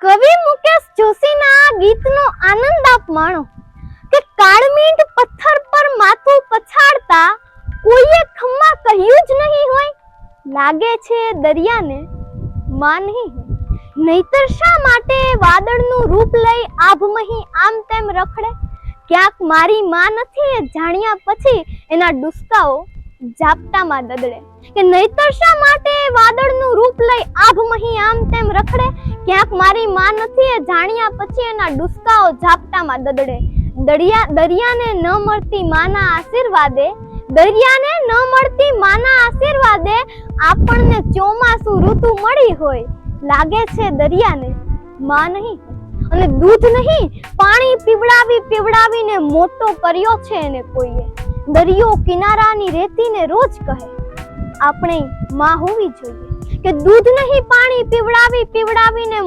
કવિ મુકેશ જોશીના આ ગીતનો આનંદ આપ માણો કે કાળમીંટ પથ્થર પર માથું પછાડતા કોઈએ ખમ્મા કહ્યું જ નહીં હોય. લાગે છે દરિયાને માં નહીં હોય. નહીતર શા માટે વાદળનું રૂપ લઈ આભમહી આમ તેમ રખડે. ક્યાંક મારી માં નથી એ જાણ્યા પછી એના ડુસકાઓ ઝાપટામાં દદડે. કે નહીતર શા માટે વાદળનું રૂપ લઈ આભમહી આમ તેમ રખડે. ક્યાંક મારી માં નથી એ જાણ્યા પછી એના ડુસકાઓ ઝાપટામાં દદડે. દરિયાને ન મળતી માના આશીર્વાદે, દરિયાને ન મળતી માના આશીર્વાદે આપણને ચોમાસુ ઋતુ મળી હોય. લાગે છે દરિયાને માં નહીં અને દૂધ નહીં પાણી પીવડાવીને મોટો કર્યો છે એને કોઈએ. દરિયો કિનારાની રેતીને રોજ કહે આપણે માં હોવી જોઈએ કે દૂધ નહીં પાણી પીવડાવીને